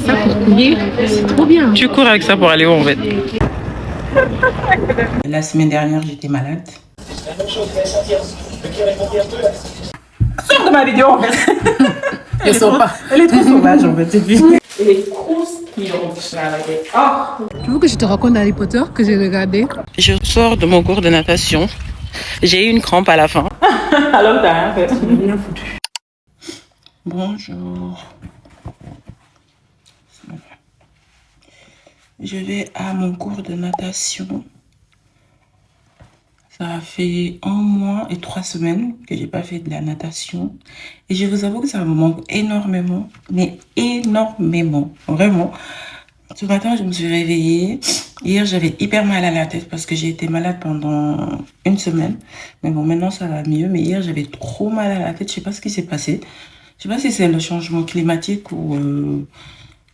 ça pour courir, c'est trop bien. Tu cours avec ça pour aller où en fait? La semaine dernière, j'étais malade. Sors de ma vidéo en fait. Elle sort pas. Elle est trop sauvage en fait, cette vidéo. Elle est croustillante. Tu veux que je te raconte Harry Potter que j'ai regardé? Je sors de mon cours de natation. J'ai eu une crampe à la fin. Alors t'as rien fait. Rien foutu. Bonjour. Je vais à mon cours de natation. Ça fait 1 mois et 3 semaines que j'ai pas fait de la natation. Et je vous avoue que ça me manque énormément. Mais énormément. Vraiment. Ce matin, je me suis réveillée. Hier, j'avais hyper mal à la tête parce que j'ai été malade pendant 1 semaine. Mais bon, maintenant, ça va mieux. Mais hier, j'avais trop mal à la tête. Je sais pas ce qui s'est passé. Je sais pas si c'est le changement climatique ou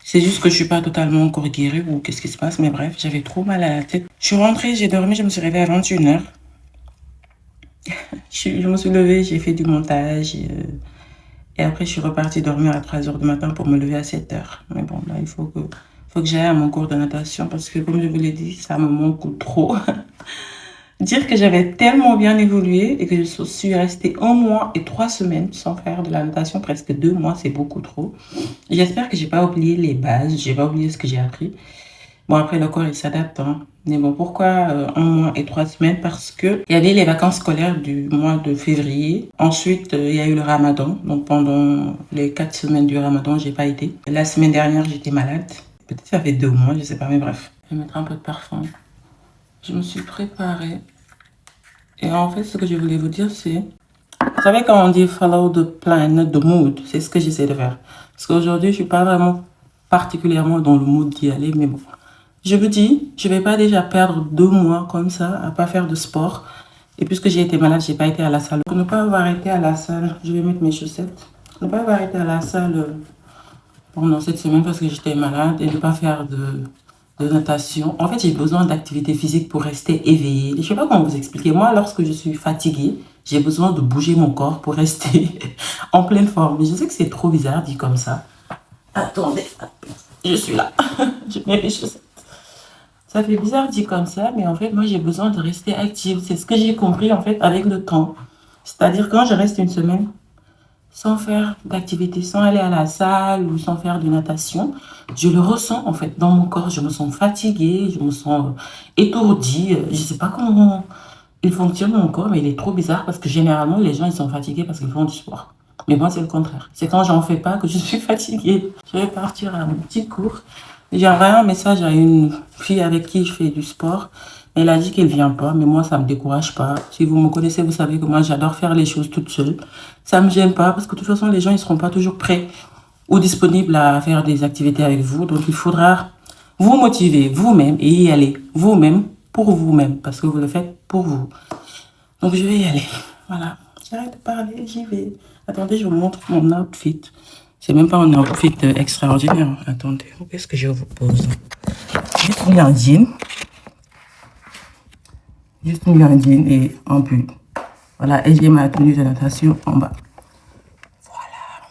c'est juste que je suis pas totalement encore guérie ou qu'est-ce qui se passe. Mais bref, j'avais trop mal à la tête. Je suis rentrée, j'ai dormi, je me suis réveillée à 21h. Je me suis levée, j'ai fait du montage. Et après, je suis repartie dormir à 3h du matin pour me lever à 7h. Mais bon, là, il faut que j'aille à mon cours de natation parce que, comme je vous l'ai dit, ça me manque trop. Dire que j'avais tellement bien évolué et que je suis restée 1 mois et 3 semaines sans faire de la natation, presque 2 mois, c'est beaucoup trop. J'espère que j'ai pas oublié les bases, j'ai pas oublié ce que j'ai appris. Bon, après, le corps, il s'adapte, hein. Mais bon, pourquoi 1 mois et 3 semaines? Parce que il y avait les vacances scolaires du mois de février. Ensuite, il y a eu le ramadan. Donc, pendant les 4 semaines du ramadan, j'ai pas été. La semaine dernière, j'étais malade. Peut-être ça fait 2 mois, je sais pas, mais bref. Je vais mettre un peu de parfum. Je me suis préparée. Et en fait, ce que je voulais vous dire, c'est... Vous savez, quand on dit follow the plan, not the mood, c'est ce que j'essaie de faire. Parce qu'aujourd'hui, je suis pas vraiment particulièrement dans le mood d'y aller, mais bon. Je me dis, je vais pas déjà perdre 2 mois comme ça à pas faire de sport. Et puisque j'ai été malade, j'ai pas été à la salle. Pour ne pas avoir été à la salle, je vais mettre mes chaussettes. Ne pas avoir été à la salle pendant cette semaine parce que j'étais malade et ne pas faire de natation. En fait, j'ai besoin d'activité physique pour rester éveillée. Je sais pas comment vous expliquer. Moi, lorsque je suis fatiguée, j'ai besoin de bouger mon corps pour rester en pleine forme. Mais je sais que c'est trop bizarre dit comme ça. Attendez, je suis là. Je mets mes chaussettes. Ça fait bizarre dit comme ça, mais en fait, moi, j'ai besoin de rester active. C'est ce que j'ai compris, en fait, avec le temps. C'est-à-dire, quand je reste 1 semaine sans faire d'activité, sans aller à la salle ou sans faire de natation, je le ressens, en fait, dans mon corps. Je me sens fatiguée, je me sens étourdie. Je sais pas comment il fonctionne, mon corps, mais il est trop bizarre parce que généralement, les gens, ils sont fatigués parce qu'ils font du sport. Mais moi, c'est le contraire. C'est quand j'en fais pas que je suis fatiguée. Je vais partir à mon petit cours. J'ai envoyé un message à une fille avec qui je fais du sport. Elle a dit qu'elle vient pas, mais moi, ça me décourage pas. Si vous me connaissez, vous savez que moi, j'adore faire les choses toute seule. Ça me gêne pas parce que de toute façon, les gens, ils seront pas toujours prêts ou disponibles à faire des activités avec vous. Donc, il faudra vous motiver vous-même et y aller vous-même pour vous-même parce que vous le faites pour vous. Donc, je vais y aller. Voilà. J'arrête de parler, j'y vais. Attendez, je vous montre mon outfit. C'est même pas un outfit extraordinaire. Attendez, qu'est-ce que je vous pose? Juste mis un jean. Juste mis un jean et un pull. Voilà, et j'ai ma tenue de natation en bas. Voilà.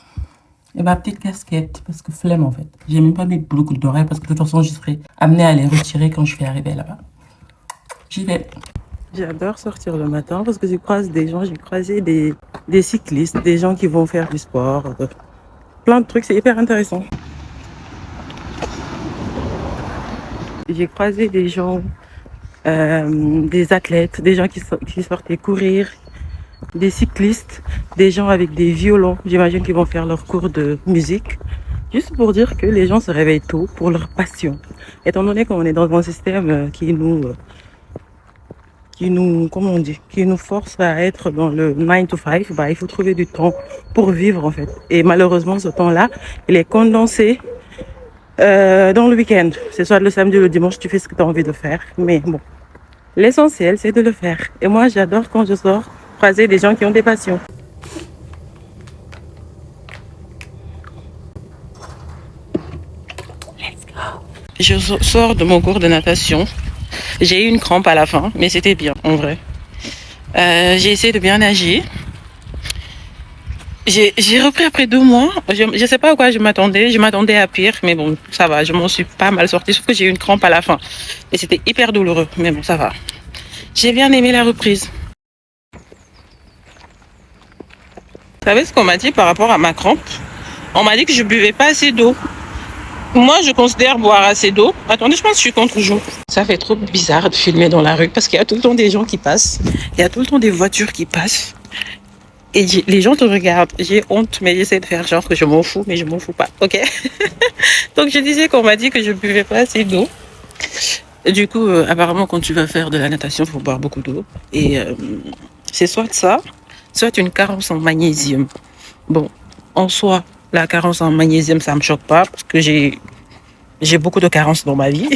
Et ma petite casquette, parce que flemme en fait. J'ai même pas mis beaucoup d'oreilles parce que de toute façon, je serai amenée à les retirer quand je vais arriver là-bas. J'y vais. J'adore sortir le matin parce que je croise des gens. J'ai croisé des cyclistes, des gens qui vont faire du sport. Plein de trucs, c'est hyper intéressant. J'ai croisé des gens, des athlètes, des gens qui sortaient courir, des cyclistes, des gens avec des violons. J'imagine qu'ils vont faire leur cours de musique. Juste pour dire que les gens se réveillent tôt pour leur passion. Étant donné qu'on est dans un système qui nous force à être dans le 9 to 5, bah, il faut trouver du temps pour vivre en fait. Et malheureusement, ce temps-là, il est condensé dans le week-end. C'est soit le samedi ou le dimanche, tu fais ce que tu as envie de faire. Mais bon, l'essentiel, c'est de le faire. Et moi, j'adore quand je sors, croiser des gens qui ont des passions. Let's go. Je sors de mon cours de natation. J'ai eu une crampe à la fin, mais c'était bien, en vrai. J'ai essayé de bien nager. J'ai repris après 2 mois. Je sais pas à quoi je m'attendais. Je m'attendais à pire, mais bon, ça va. Je m'en suis pas mal sortie, sauf que j'ai eu une crampe à la fin. Et c'était hyper douloureux, mais bon, ça va. J'ai bien aimé la reprise. Vous savez ce qu'on m'a dit par rapport à ma crampe? On m'a dit que je buvais pas assez d'eau. Moi, je considère boire assez d'eau. Attendez, je pense que je suis contre-jour. Ça fait trop bizarre de filmer dans la rue parce qu'il y a tout le temps des gens qui passent. Il y a tout le temps des voitures qui passent. Et les gens te regardent. J'ai honte, mais j'essaie de faire genre que je m'en fous, mais je m'en fous pas. Ok? Donc, je disais qu'on m'a dit que je buvais pas assez d'eau. Du coup, apparemment, quand tu vas faire de la natation, il faut boire beaucoup d'eau. Et c'est soit ça, soit une carence en magnésium. Bon, en soi, la carence en magnésium, ça me choque pas parce que j'ai beaucoup de carences dans ma vie.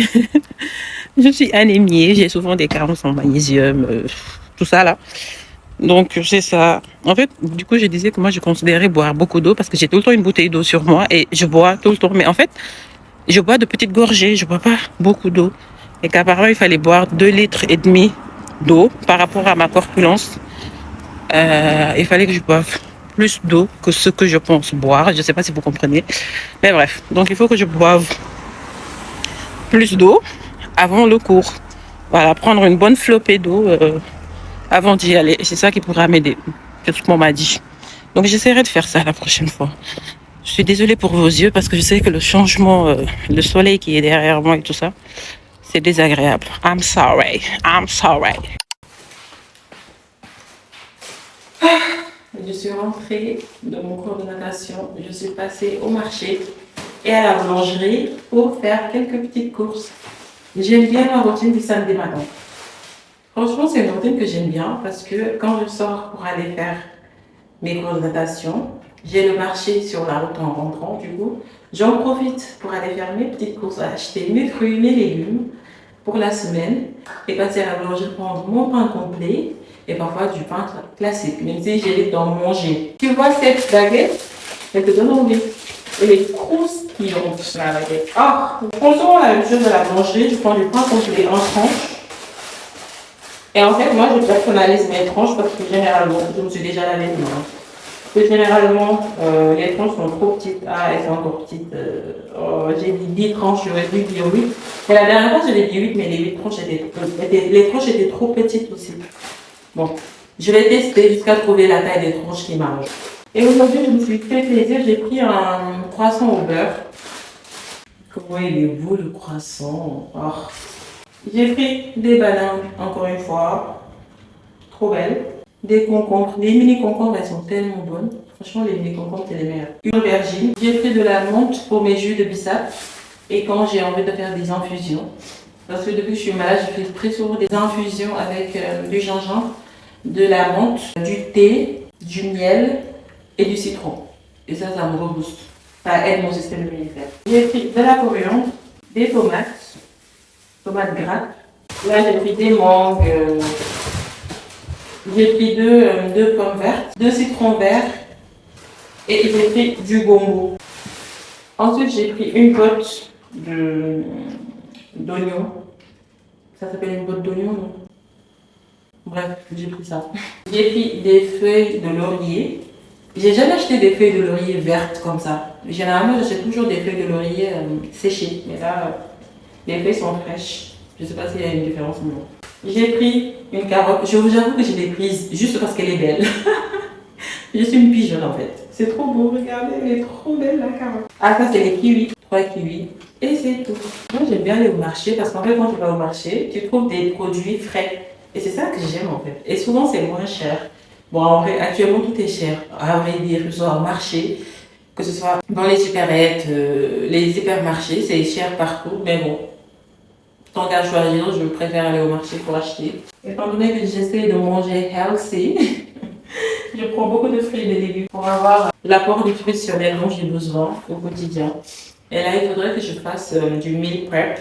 Je suis anémiée, j'ai souvent des carences en magnésium, tout ça là. Donc c'est ça. En fait, du coup, je disais que moi, je considérais boire beaucoup d'eau parce que j'ai tout le temps une bouteille d'eau sur moi et je bois tout le temps. Mais en fait, je bois de petites gorgées, je bois pas beaucoup d'eau. Et qu'apparemment, il fallait boire 2,5 litres d'eau par rapport à ma corpulence. Il fallait que je boive plus d'eau que ce que je pense boire. Je sais pas si vous comprenez. Mais bref, donc il faut que je boive plus d'eau avant le cours. Voilà, prendre une bonne flopée d'eau avant d'y aller. Et c'est ça qui pourra m'aider. C'est ce qu'on m'a dit. Donc j'essaierai de faire ça la prochaine fois. Je suis désolée pour vos yeux parce que je sais que le changement, le soleil qui est derrière moi et tout ça, c'est désagréable. I'm sorry. I'm sorry. Je suis rentrée de mon cours de natation. Je suis passée au marché et à la boulangerie pour faire quelques petites courses. J'aime bien la routine du samedi matin. Franchement, c'est une routine que j'aime bien parce que quand je sors pour aller faire mes cours de natation, j'ai le marché sur la route en rentrant. Du coup, j'en profite pour aller faire mes petites courses, acheter mes fruits, mes légumes pour la semaine et passer à la boulangerie prendre mon pain complet et parfois du pain classique, même si j'évite d'en manger. Tu vois cette baguette? Elle te donne envie. Et les croustillantes, la baguette. Ah, franchement, la même chose à la boulangerie, je prends du pain complet en tranches. Et en fait, moi, je personnalise mes tranches parce que généralement, je me suis déjà lavé les mains. Parce que généralement, les tranches sont trop petites. Ah, elles sont encore petites. J'ai dit 10 tranches, j'aurais dû dire 8. Et la dernière fois, je l'ai dit 8, mais les 8 tranches les tranches étaient trop petites aussi. Bon, je vais tester jusqu'à trouver la taille des tranches qui m'arrange. Et aujourd'hui, je me suis fait plaisir. J'ai pris un croissant au beurre. Comment il est beau le croissant. Oh. J'ai pris des bananes, encore une fois, trop belles. Des concombres, les mini concombres, elles sont tellement bonnes. Franchement, les mini concombres, c'est les meilleurs. Une aubergine. J'ai pris de la menthe pour mes jus de bissap. Et quand j'ai envie de faire des infusions, parce que depuis que je suis malade, je fais très souvent des infusions avec du gingembre, de la menthe, du thé, du miel et du citron. Et ça me rebooste. Ça aide mon système immunitaire. J'ai pris de la coriandre, des tomates grattes. Là, j'ai pris des mangues. J'ai pris deux pommes vertes, 2 citrons verts et j'ai pris du gombo. Ensuite, j'ai pris une botte d'oignons. Ça s'appelle une botte d'oignons, non? Bref, j'ai pris ça. J'ai pris des feuilles de laurier. J'ai jamais acheté des feuilles de laurier vertes comme ça. Généralement, j'achète toujours des feuilles de laurier séchées. Mais là, les feuilles sont fraîches. Je ne sais pas s'il y a une différence ou non. J'ai pris une carotte. Je vous avoue que je l'ai prise juste parce qu'elle est belle. Je suis une pigeonne en fait. C'est trop beau, regardez, elle est trop belle la carotte. Ah, ça c'est les kiwis. 3 kiwis. Et c'est tout. Moi j'aime bien aller au marché parce qu'en fait quand tu vas au marché, tu trouves des produits frais. Et c'est ça que j'aime en fait. Et souvent c'est moins cher. Bon, en vrai, actuellement tout est cher. À vrai dire, que ce soit au marché, que ce soit dans les supérettes, les hypermarchés, c'est cher partout. Mais bon, tant qu'à choisir, je préfère aller au marché pour acheter. Étant donné que j'essaie de manger healthy, je prends beaucoup de fruits et de légumes pour avoir l'apport nutritionnel dont j'ai besoin au quotidien. Et là, il faudrait que je fasse du meal prep,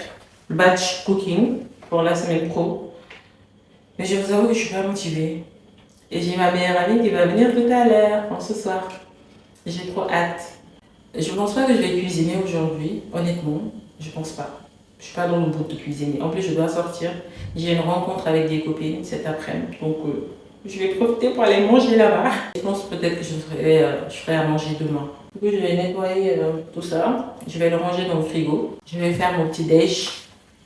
batch cooking pour la semaine pro. Mais je vous avoue que je suis pas motivée. Et j'ai ma meilleure amie qui va venir tout à l'heure, ce soir. J'ai trop hâte. Je ne pense pas que je vais cuisiner aujourd'hui, honnêtement. Je pense pas. Je suis pas dans le bout de cuisiner. En plus, je dois sortir. J'ai une rencontre avec des copines cet après-midi. Donc, Je vais profiter pour aller manger là-bas. Je pense peut-être que je ferai à manger demain. Du coup, je vais nettoyer tout ça. Je vais le ranger dans le frigo. Je vais faire mon petit déj.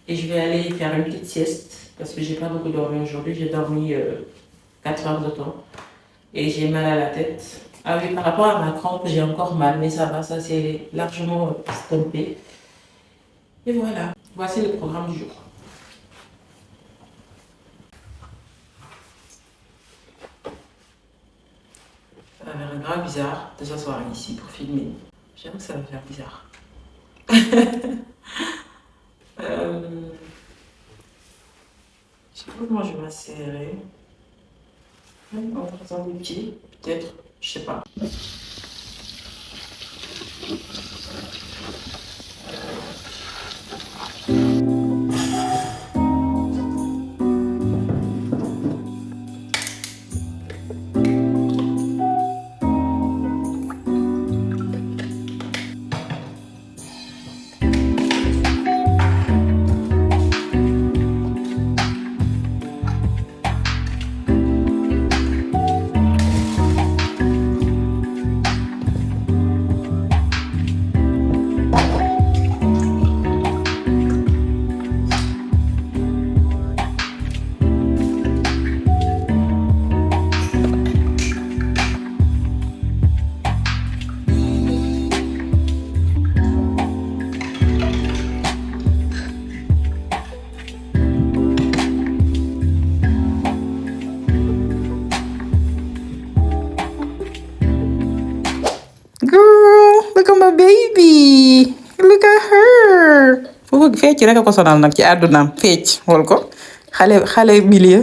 Et je vais aller faire une petite sieste. Parce que j'ai pas beaucoup dormi aujourd'hui. J'ai dormi 4 heures de temps. Et j'ai mal à la tête. Ah oui, par rapport à ma crampe, j'ai encore mal. Mais ça va, ça c'est largement estompé. Et voilà. Voici le programme du jour. Ça va faire grave bizarre de s'asseoir ici pour filmer. J'avoue que ça va faire bizarre. Je sais pas comment je vais m'insérer. En faisant des pieds, peut-être. Je sais pas. Girl, look at my baby. Look at her. Foofu fecc rek a ko sonal nag ci àddunaam fecc xool ko xale milieu.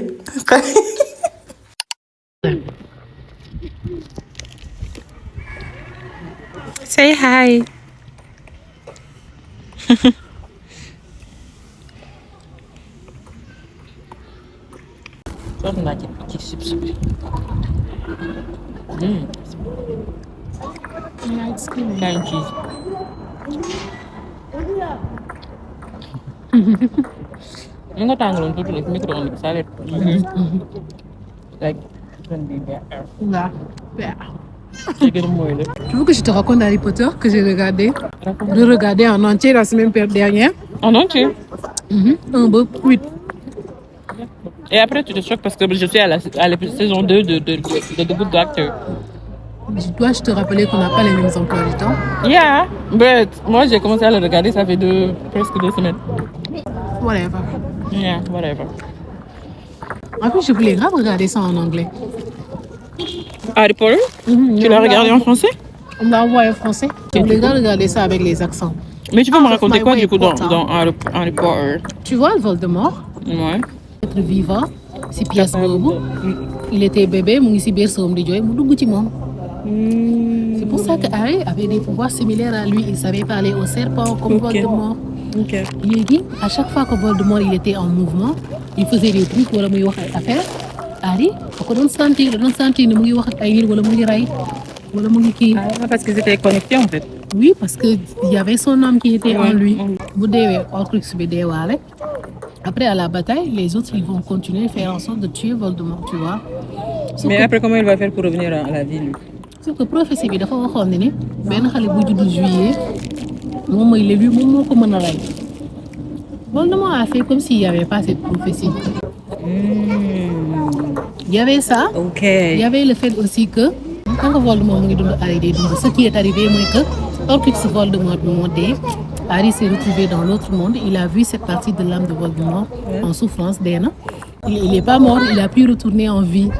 Say hi. Sonn naa ci chips bi. Kaay cheese. Li nga tàngaloon tuuti la ci micro-ondes bi ça va être like Là. c'est gën a mooy la. Tu veux que je te raconte Harry Potter que j'ai regardé? J'ai regardé en entier la semaine dernière. En entier. Un beau 8. Et après tu te choques parce que je suis à la saison 2 de The Good Doctor. Dois-je te rappeler qu'on n'a pas les mêmes emplois du temps? Yeah, but moi j'ai commencé à le regarder, ça fait presque 2 semaines. Whatever. Yeah, whatever. En plus, je voulais grave regarder ça en anglais. Harry Potter? Tu l'as regardé en français? On l'a envoyé en français. Je voulais grave regarder ça avec les accents. Mais tu peux me raconter quoi du coup dans Harry Potter? Tu vois Voldemort? Ouais. Être vivant, si pièce boobu. Il était bébé, mu ngi ci biir soom di jooy mu dugg ci moom. C'est pour ça que Harry avait des pouvoirs similaires à lui. Il savait parler au serpent comme Voldemort. Ok. Léegi, à chaque fois que Voldemort il était en mouvement, il faisait des trucs wala muy wax ay affaire. Harry da ko doon sentir ne mu ngi wax ak ay nit wala mu ngi rey wala mu ngi kii. Ah, parce qu'ils étaient connectés en fait. Oui, parce que il y avait son âme qui était en lui. Bu deewee Horcrux bi deewaale. Après, à la bataille, les autres, ils vont continuer à faire en sorte de tuer Voldemort, tu vois. Mais après, comment il va faire pour revenir à la vie, lui? Sauf que prophétie bi dafa waxoon ne ni benn xale bu juddu juillet moom mooy l'élu moom moo ko mën a rey. Voldemort a fait comme s'il n'y avait pas cette prophétie. Il y avait ça. Ok. Il y avait le fait aussi que quand Voldemort mu ngi dund Harry day dund, ce qui est arrivé mooy que Horcrux Voldemort bi moo dee. Harry s'est retrouvé dans l'autre monde. Il a vu cette partie de l'âme de Voldemort en souffrance. Il n'est pas mort, il a pu retourner en vie.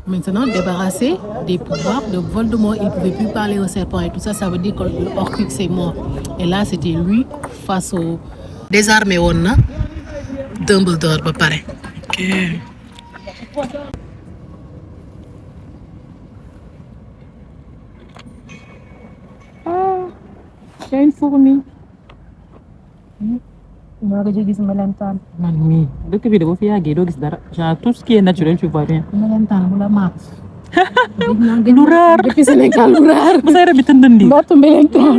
Maintenant, débarrassé des pouvoirs de Voldemort, il ne pouvait plus parler au serpent et tout ça, ça veut dire que Horcrux est mort. Et là, c'était lui face au... Désarmé woon na Dumbledore ba pare. Ok. Il y a une fourmi. maa ngi gis melentaan. Man mii dëkk bi de boo fi yàggee doo gis dara genre tout ce qui est naturel tu vois rien. Melentaan bu la maat. lu raar depuis Sénégal lu raar. bu sa yaram bi tëndandi. mbaatu melentaan.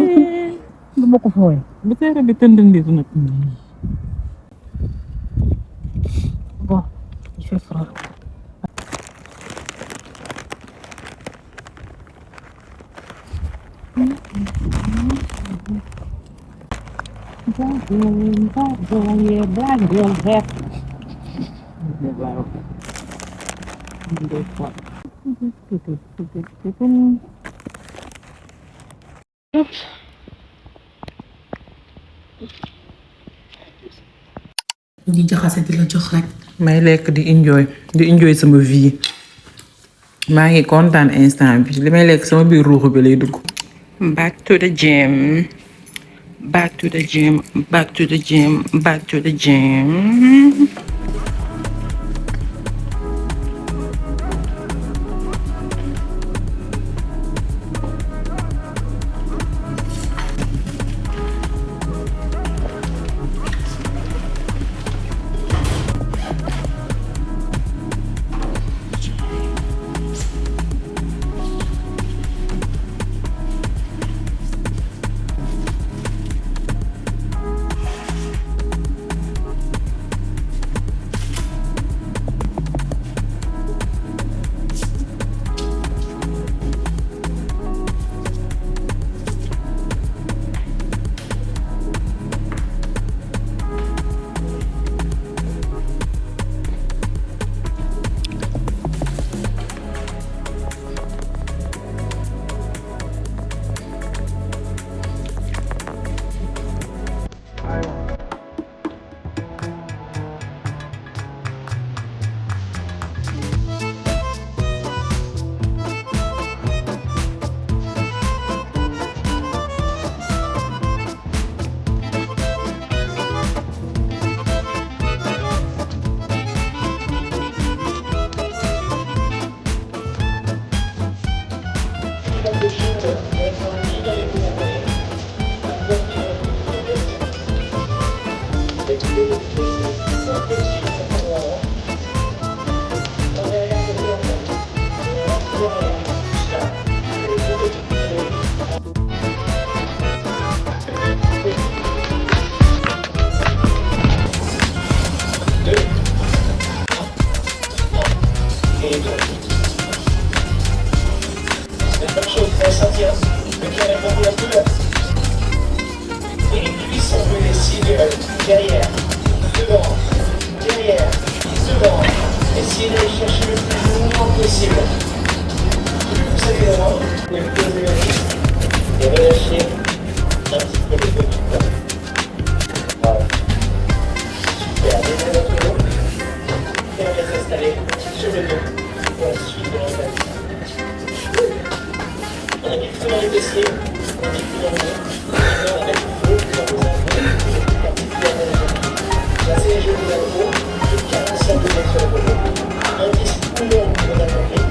du ma ko fooy. bu sa yaram bi tëndandi nag. Bon, il fait froid. Black girl rap. di jaxase di la jox rek. may lekk di enjoy sama vie maa ngi kontaan instant bi li may lekk sama biir ruuxu bi lay dugg. back to the gym. Derrière, devant, derrière, devant. Essayez d'aller chercher le plus longtemps possible. Plus vous allez loin, et plus vous allez vite. Et relâchez un petit peu les deux. Voilà. Super, désolé votre dos. Et on va s'installer sur le dos. Pour la suite de l'entraînement. On appuie plutôt dans les fessiers, on appuie plutôt dans le dos. Et on met le feu dans vos ongles. Placez les genoux vers le haut, plus de 45 degrés sur le dos. Indice ouvert au niveau de la poitrine.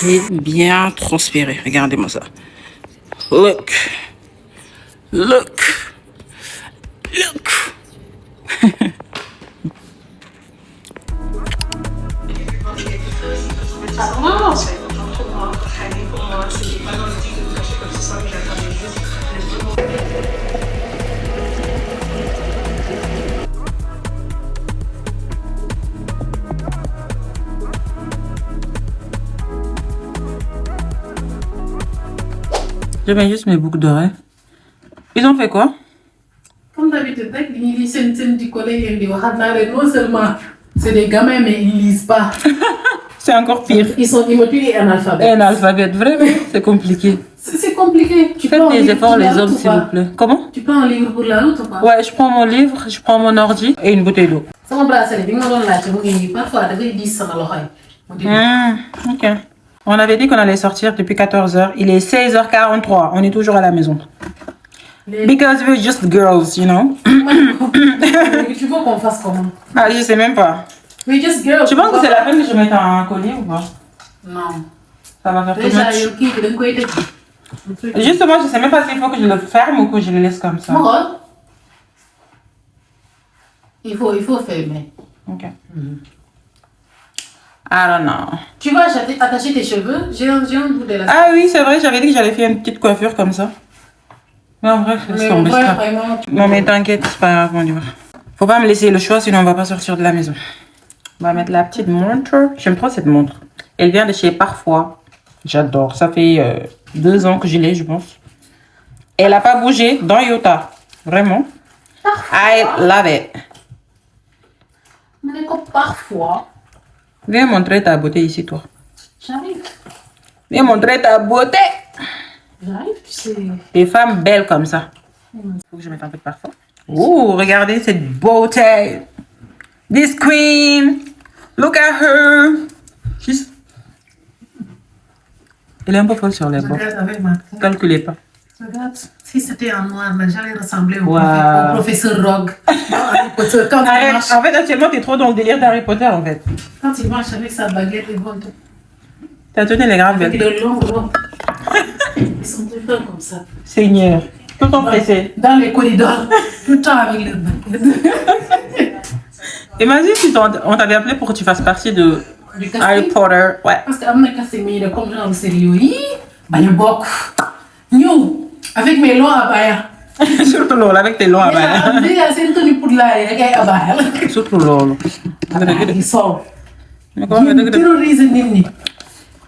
J'ai bien transpiré. Regardez-moi ça. Look. Je mets juste mes boucles d'oreilles. Ils ont fait quoi? Comme d'habitude, ils lisent du collège et non seulement c'est des gamins, mais ils lisent pas. C'est encore pire. Ils sont immatures et analphabètes. Analphabète, vraiment, c'est compliqué. C'est compliqué. Faites des efforts, les hommes, s'il vous plaît. Comment? Tu prends un livre pour la route ou pas? Ouais, je prends mon livre, je prends mon ordi et une bouteille d'eau. Parfois, ils disent ça dans l'oreille. Ok. On avait dit qu'on allait sortir depuis 14h. Il est 16h43. On est toujours à la maison. Because we're just girls, you know. Tu veux qu'on fasse comment? Ah, je sais même pas. We're just girls. Tu penses que c'est la peine que je mette un collier ou pas? Non. Ça va faire tout Déjà, match. il Justement, je sais même pas s'il faut que je le ferme ou que je le laisse comme ça. Il faut fermer. Ok. I don't know. Tu vas attacher tes cheveux. J'ai un bout de la... Ah oui, c'est vrai, j'avais dit que j'allais faire une petite coiffure comme ça. Mais en vrai, laisse tomber ça. Vraiment... Non mais t'inquiète, c'est pas grave, on y va. Faut pas me laisser le choix, sinon on va pas sortir de la maison. On va mettre la petite montre. J'aime trop cette montre. Elle vient de chez Parfois. J'adore. Ça fait 2 ans que je l'ai, je pense. Elle a pas bougé dans Iota. Vraiment. I love it. Mais comme parfois... Viens montrer ta beauté ici, toi. J'arrive. Viens montrer ta beauté. J'arrive, tu sais. Des femmes belles comme ça. Faut que je mette un peu de parfum. Oh, regardez cette beauté. This queen. Look at her. Elle est un peu folle sur les bords. Regarde avec ma... Calculez pas. Regarde, si c'était en noir, j'allais ressembler au, Wow. au professeur Rogue. Harry Potter. Quand il Arrête. marche, En fait, actuellement, t'es trop dans le délire d'Harry Potter, en fait. quand il marche avec sa baguette et bon, T'as tenu les graves avec belles. de longs robes. Ils sont tout le temps comme ça. Seigneur. Tout le temps pressé. Dans les corridors, tout le temps avec leur baguette. Imagine si on t'avait appelé pour que tu fasses partie de Du casting. Harry Potter. Ouais. Parce que am na casting mi de comme genre sérieux yi bañ a bokk ñëw avec mes longs abaya. Surtout loolu avec tes longs abaya. Déjà seen tenue pour la rek ay abaya la. Surtout loolu. Di sol. Mais comment on fait Terroriser nit ñi.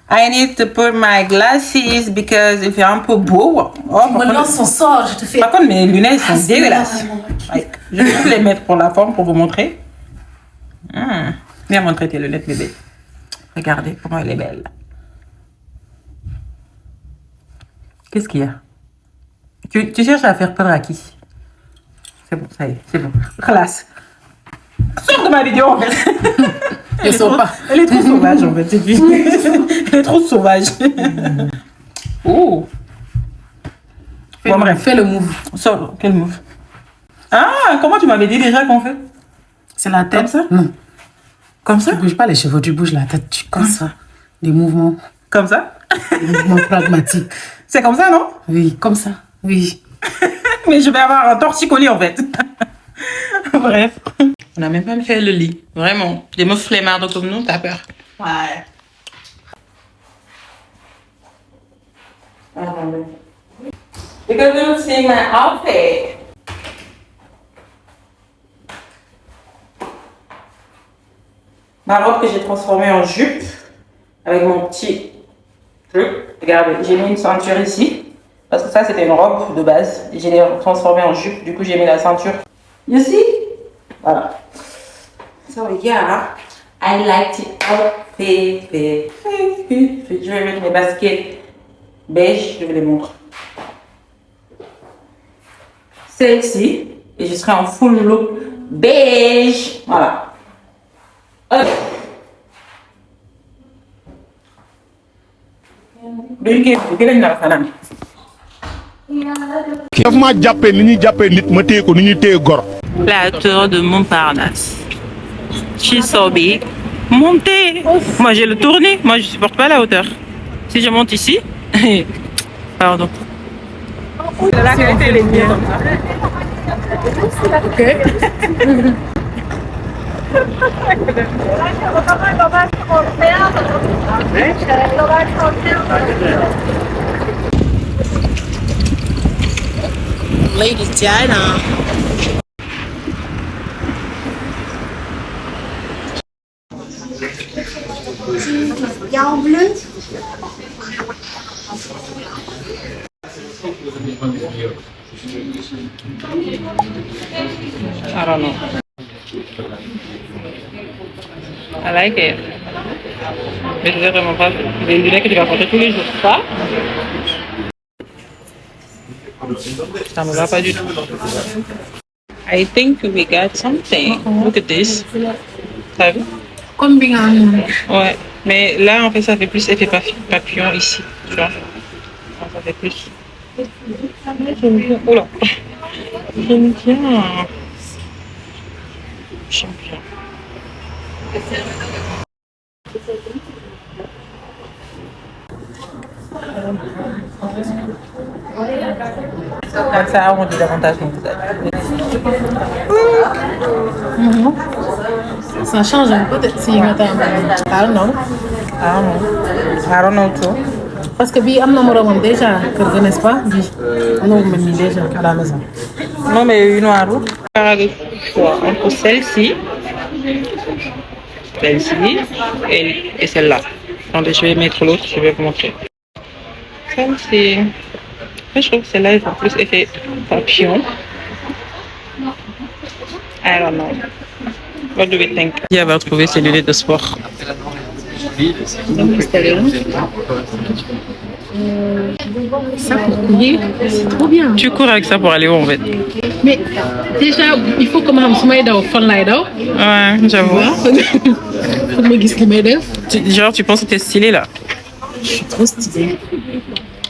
I need to put my glasses because il fait un peu beau. Oh, Me lance son sort, je te fais. par contre, mes lunettes sont dégueulasses. Ouais. Je vais juste les mettre pour la forme pour vous montrer. Viens montrer tes lunettes, bébé. Regardez comment elle est belle. Qu'est-ce qu'il y a? Tu cherches à faire peur à qui? C'est bon, ça y est, c'est bon. Classe. Sors de ma vidéo en fait. Elle est trop sauvage en fait, cette fille. Elle est trop sauvage. Oh. Bon, bref. Fais le move. Sors, quel move? Ah, comment tu m'avais dit déjà qu'on fait? C'est la tête. Comme ça? Non. Comme ça? Tu bouges pas les cheveux, tu bouges la tête. Tu comme ça. Des mouvements. Comme ça? Des mouvements pragmatiques. C'est comme ça, non? Oui, comme ça. Oui. Mais je vais avoir un torticolis en fait. Bref. On n'a même pas fait le lit. Vraiment. Des meufs flemmardes comme nous, t'as peur. Ouais. You can see my outfit. Ma robe que j'ai transformée en jupe avec mon petit truc. Regardez, j'ai mis une ceinture ici parce que ça c'était une robe de base. J'ai transformée en jupe, du coup j'ai mis la ceinture. You see? Voilà. So yeah, I like the outfit. Je vais mettre mes baskets beige, je vais les montrer. Celle-ci, et je serai en full look beige. Voilà. Hop. daf maa jàppee ni ñuy jàppee nit ma téye ko ni ñuy téye gor. La tour de Montparnasse. She's so big. Montez. Moi j'ai le tourné. Moi je supporte pas la hauteur. Si je monte ici, pardon. La qualité elle est bien comme ça. Ok. Lady Diana. en bleu. I don't know. I like it. Mais je vais vraiment pas des lunettes que tu vas porter tous les jours. Ça me va pas du tout. I think we got something. Look at this. T'as vu? Comme bien. Ouais. Mais là, en fait, ça fait plus effet papillon ici. Tu vois? Ça fait plus. J'aime bien. Oh là. J'aime bien. J'aime bien. Comme ça arrondit davantage mon visage. Ça change peut-être si nga temps. I don't know. I don't know too. Parce que bii am na moromam déjà kër ga n'est-ce pas bii am na mel ni déjà à la maison. Non, mais il y a eu noir. Entre celle-ci et celle-là. Attendez, je vais mettre l'autre, je vais vous montrer. Celle-ci. Je trouve que celle-là, ils ont plus effet papillon. I don't know. What do we think? Qui va trouver ses lunettes de sport? Ça pour courir, c'est trop bien. Tu cours avec ça pour aller où en fait? Mais déjà, il faut que ma xam su may daw fan laay daw. Ouais, j'avoue. Faut ma gis li may def. Genre, tu penses que t'es stylé là? Je suis trop stylée.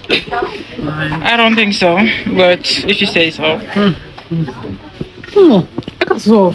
I don't think so, but if you say so. So.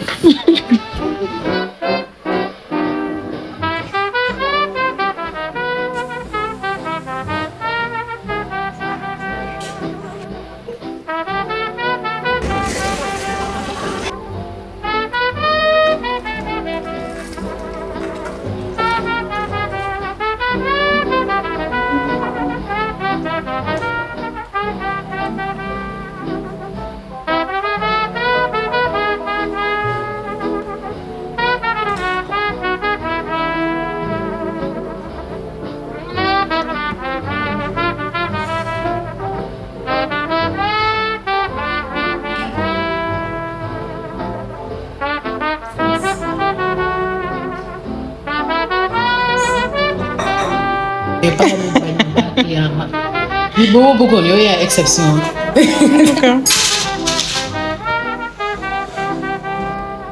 Li boo bëggoon yow yaay exception.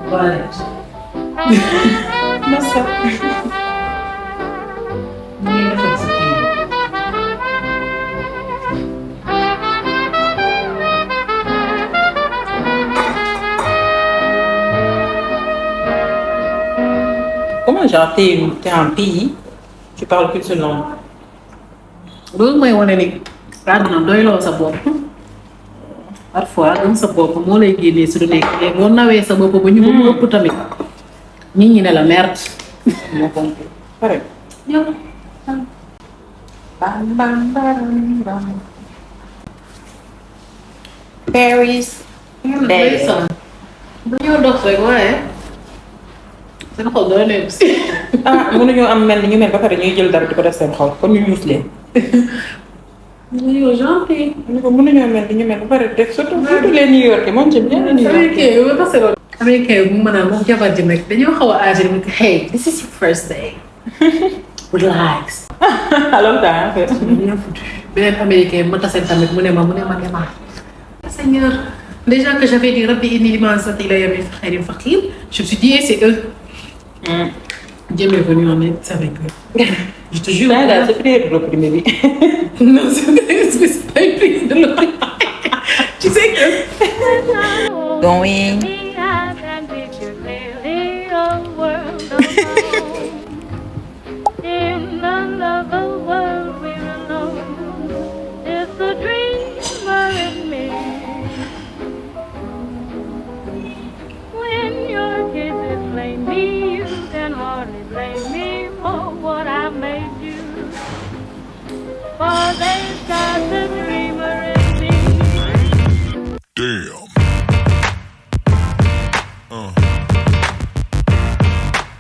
Voilà. Massa. Comment genre t'es un pays, tu parles qu'une seule langue? Loolu mooy wane ni àdduna doyloo sa bopp. Parfois gëm sa bopp moo lay génnee si lu nekk mais boo nawee sa bopp ba ñu ko ëpp tamit nit ñi ne la merde. Moo compris. Pare. Yow. Bam bam bam bam. Paris. Ndeysaan. Dañoo dox rek waaye seen xol doo nekk si. Ah mënuñoo am mel ni ñu mel ba pare ñuy jël dara di ko def seen xol kon ñu ñuus leen. Yow gentil. ñu ko mënuñoo mel ni ñu mel ba pare def surtout les New Yorkais moom j'aime bien les New Yorkais. Américain bu mën a moom jabar ji nag dañoo xaw a âgé ni hey this is your first day. Relax. Alors en fait. Beneen américain ma tase tamit mu ne ma Seigneur, déjà que j'avais dit Rabbi inni lima anzalta ilayya min khayrin faqir, je me suis dit c'est eux. Dieu m'est venu en aide avec eux. Je te jure. Là, c'est pris le premier bi. Non, c'est pas une prise de l'autre. Tu sais que. Going. For they start to